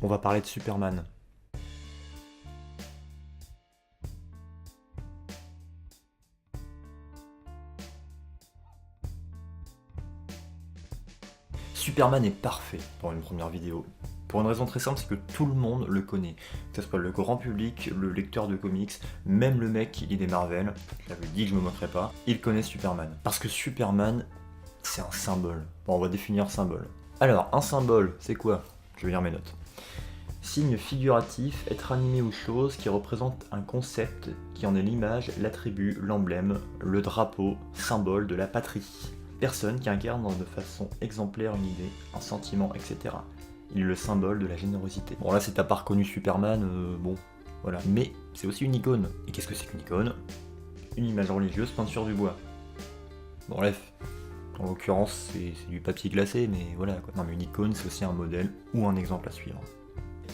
On va parler de Superman. Superman est parfait pour une première vidéo. Pour une raison très simple, c'est que tout le monde le connaît. Que ce soit le grand public, le lecteur de comics, même le mec qui lit des Marvel, j'avais dit que je me moquerais pas, il connaît Superman. Parce que Superman, c'est un symbole. Bon, on va définir symbole. Alors, un symbole, c'est quoi? Je vais lire mes notes. Signe figuratif, être animé ou chose qui représente un concept qui en est l'image, l'attribut, l'emblème, le drapeau, symbole de la patrie. Personne qui incarne de façon exemplaire une idée, un sentiment, etc. Il est le symbole de la générosité. Bon là c'est t'as pas reconnu Superman, bon, voilà. Mais c'est aussi une icône. Et qu'est-ce que c'est qu'une icône? Une image religieuse peinte sur du bois. Bon bref, en l'occurrence c'est du papier glacé, mais voilà quoi. Non mais une icône c'est aussi un modèle ou un exemple à suivre.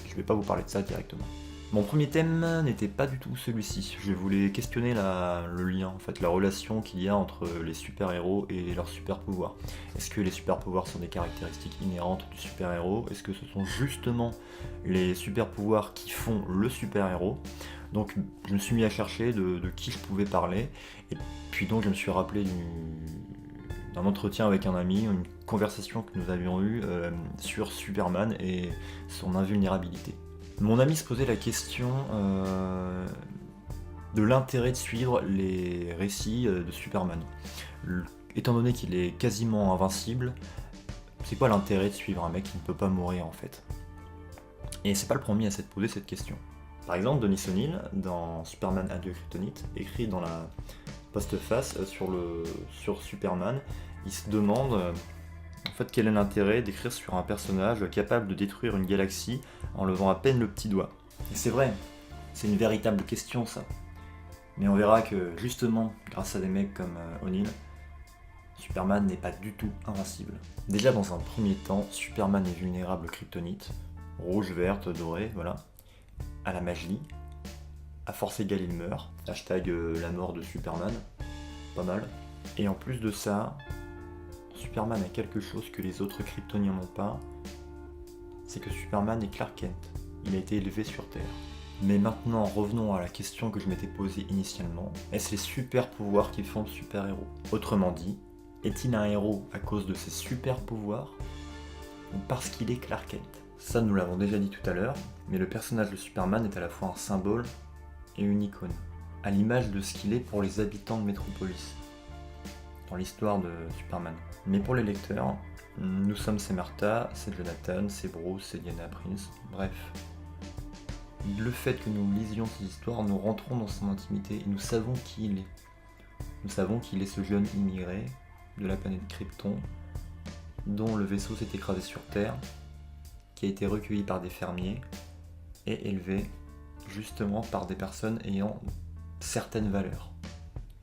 Je vais pas vous parler de ça directement. Mon premier thème n'était pas du tout celui-ci. Je voulais questionner le lien, en fait, la relation qu'il y a entre les super-héros et leurs super-pouvoirs. Est-ce que les super-pouvoirs sont des caractéristiques inhérentes du super-héros? Est-ce que ce sont justement les super-pouvoirs qui font le super-héros? Donc je me suis mis à chercher de qui je pouvais parler, et puis donc je me suis rappelé d'un entretien avec un ami, une conversation que nous avions eue sur Superman et son invulnérabilité. Mon ami se posait la question de l'intérêt de suivre les récits de Superman. Étant donné qu'il est quasiment invincible, c'est quoi l'intérêt de suivre un mec qui ne peut pas mourir en fait? Et c'est pas le premier à s'être posé cette question. Par exemple, Denis O'Neill, dans Superman Adieu Kryptonite, écrit dans la postface sur Superman, il se demande en fait quel est l'intérêt d'écrire sur un personnage capable de détruire une galaxie en levant à peine le petit doigt. Et c'est vrai, c'est une véritable question ça. Mais on verra que justement, grâce à des mecs comme O'Neill, Superman n'est pas du tout invincible. Déjà dans un premier temps, Superman est vulnérable au kryptonite, rouge, verte, dorée, voilà, à la magie, à force égale il meurt, hashtag la mort de Superman, pas mal. Et en plus de ça, Superman a quelque chose que les autres Kryptoniens n'ont pas, c'est que Superman est Clark Kent, il a été élevé sur Terre. Mais maintenant, revenons à la question que je m'étais posée initialement, est-ce les super pouvoirs qui font le super-héros? Autrement dit, est-il un héros à cause de ses super pouvoirs ou parce qu'il est Clark Kent? Ça nous l'avons déjà dit tout à l'heure, mais le personnage de Superman est à la fois un symbole et une icône, à l'image de ce qu'il est pour les habitants de Metropolis, dans l'histoire de Superman. Mais pour les lecteurs, nous sommes c'est Martha, c'est Jonathan, c'est Bruce, c'est Diana Prince, bref. Le fait que nous lisions ces histoires, nous rentrons dans son intimité et nous savons qui il est. Nous savons qu'il est ce jeune immigré de la planète Krypton, dont le vaisseau s'est écrasé sur Terre, qui a été recueilli par des fermiers et élevé justement par des personnes ayant certaines valeurs.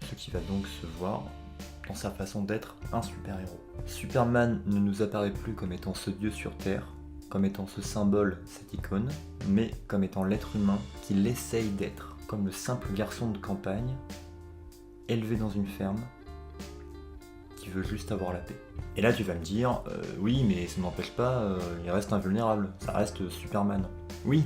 Ce qui va donc se voir dans sa façon d'être un super-héros. Superman ne nous apparaît plus comme étant ce dieu sur Terre, comme étant ce symbole, cette icône, mais comme étant l'être humain qu'il essaye d'être, comme le simple garçon de campagne, élevé dans une ferme, qui veut juste avoir la paix. Et là tu vas me dire, oui mais ça n'empêche pas, il reste invulnérable, ça reste Superman. Oui,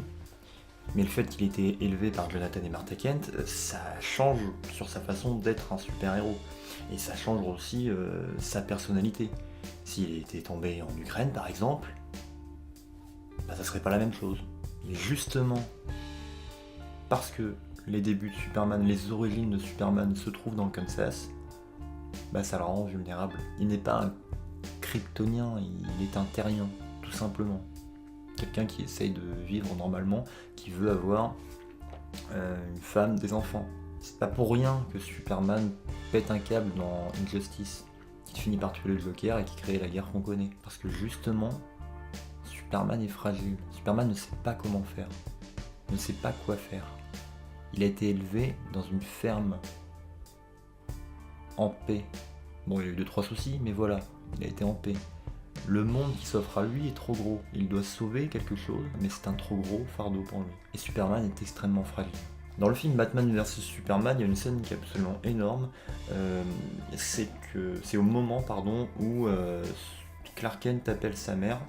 mais le fait qu'il ait été élevé par Jonathan et Martha Kent, ça change sur sa façon d'être un super-héros. Et ça change aussi sa personnalité. S'il était tombé en Ukraine par exemple, bah, ça serait pas la même chose. Et justement, parce que les débuts de Superman, les origines de Superman se trouvent dans le Kansas, bah ça le rend vulnérable. Il n'est pas un kryptonien, il est un terrien, tout simplement. Quelqu'un qui essaye de vivre normalement, qui veut avoir une femme, des enfants. C'est pas pour rien que Superman pète un câble dans Injustice, qui finit par tuer le Joker et qui crée la guerre qu'on connaît. Parce que justement, Superman est fragile. Superman ne sait pas comment faire, ne sait pas quoi faire. Il a été élevé dans une ferme en paix. Bon, il y a eu 2-3 soucis, mais voilà, il a été en paix. Le monde qui s'offre à lui est trop gros. Il doit sauver quelque chose, mais c'est un trop gros fardeau pour lui. Et Superman est extrêmement fragile. Dans le film Batman vs Superman, il y a une scène qui est absolument énorme. C'est au moment où Clark Kent appelle sa mère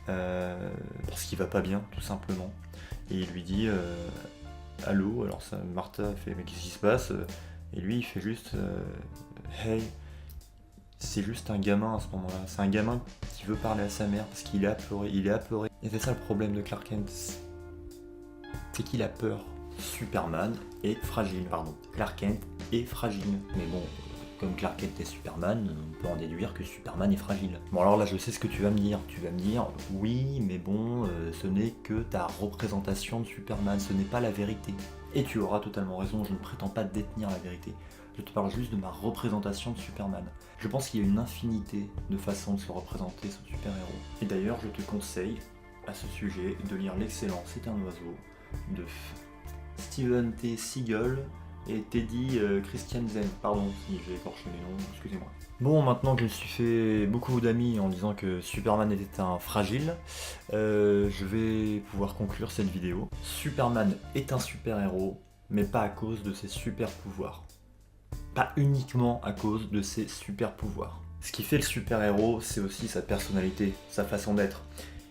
parce qu'il va pas bien, tout simplement. Et il lui dit allô, alors ça, Martha fait mais qu'est-ce qui se passe? Et lui il fait juste hey, c'est juste un gamin à ce moment-là, c'est un gamin qui veut parler à sa mère parce qu'il est apeuré, Et c'est ça le problème de Clark Kent, c'est qu'il a peur. Superman est fragile, pardon. Clark Kent est fragile. Mais bon, comme Clark Kent est Superman, on peut en déduire que Superman est fragile. Bon alors là je sais ce que tu vas me dire. Tu vas me dire, oui mais bon, ce n'est que ta représentation de Superman, ce n'est pas la vérité. Et tu auras totalement raison, je ne prétends pas détenir la vérité. Je te parle juste de ma représentation de Superman. Je pense qu'il y a une infinité de façons de se représenter ce super-héros. Et d'ailleurs, je te conseille, à ce sujet, de lire l'excellent C'est un oiseau de Steven T. Seagal et Teddy Christiansen. Pardon si j'ai écorché les noms, excusez-moi. Bon, maintenant que je me suis fait beaucoup d'amis en disant que Superman était un fragile, je vais pouvoir conclure cette vidéo. Superman est un super-héros, mais pas à cause de ses super-pouvoirs. Pas uniquement à cause de ses super-pouvoirs. Ce qui fait le super-héros, c'est aussi sa personnalité, sa façon d'être.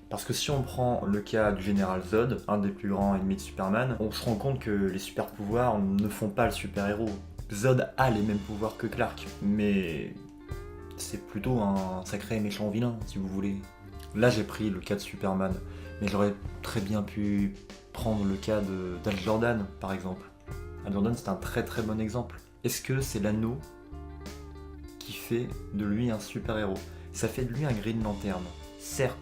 Parce que si on prend le cas du Général Zod, un des plus grands ennemis de Superman, on se rend compte que les super-pouvoirs ne font pas le super-héros. Zod a les mêmes pouvoirs que Clark, mais c'est plutôt un sacré méchant vilain, si vous voulez. Là j'ai pris le cas de Superman, mais j'aurais très bien pu prendre le cas d'Hal Jordan, par exemple. Hal Jordan c'est un très très bon exemple. Est-ce que c'est l'anneau qui fait de lui un super-héros? Ça fait de lui un Green Lantern, certes,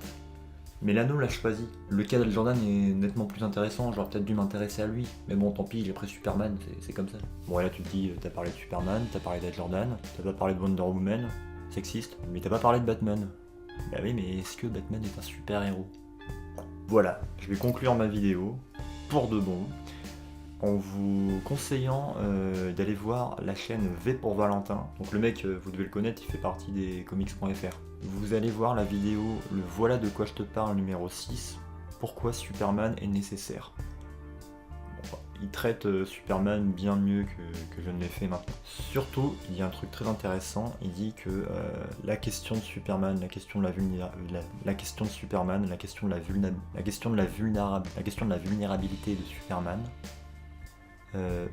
mais l'anneau l'a choisi. Le cas d'Hal Jordan est nettement plus intéressant, j'aurais peut-être dû m'intéresser à lui. Mais bon, tant pis, j'ai pris Superman, c'est comme ça. Bon, et là tu te dis, t'as parlé de Superman, t'as parlé d'Hal Jordan, t'as pas parlé de Wonder Woman, sexiste, mais t'as pas parlé de Batman. Bah oui, mais est-ce que Batman est un super-héros? Voilà, je vais conclure ma vidéo, pour de bon, en vous conseillant d'aller voir la chaîne V pour Valentin. Donc le mec, vous devez le connaître, il fait partie des comics.fr. Vous allez voir la vidéo Le voilà de quoi je te parle numéro 6, pourquoi Superman est nécessaire. Bon, il traite Superman bien mieux que je ne l'ai fait maintenant. Surtout, il y a un truc très intéressant, il dit que la question de Superman, la question de la vulnérabilité de Superman,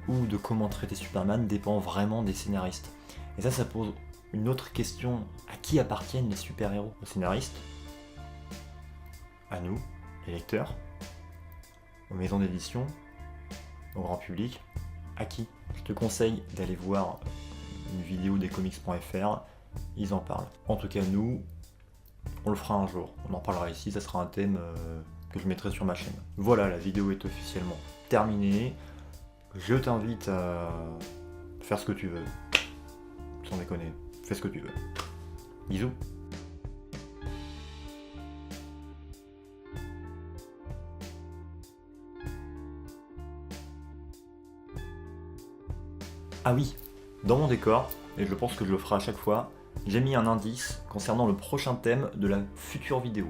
ou de comment traiter Superman dépend vraiment des scénaristes. Et ça pose une autre question, à qui appartiennent les super-héros? Aux scénaristes? À nous, les lecteurs? Aux maisons d'édition? Au grand public? À qui? Je te conseille d'aller voir une vidéo des comics.fr, ils en parlent. En tout cas nous, on le fera un jour, on en parlera ici, ça sera un thème que je mettrai sur ma chaîne. Voilà, la vidéo est officiellement terminée. Je t'invite à faire ce que tu veux. Sans déconner, fais ce que tu veux. Bisous. Ah oui, dans mon décor, et je pense que je le ferai à chaque fois, j'ai mis un indice concernant le prochain thème de la future vidéo.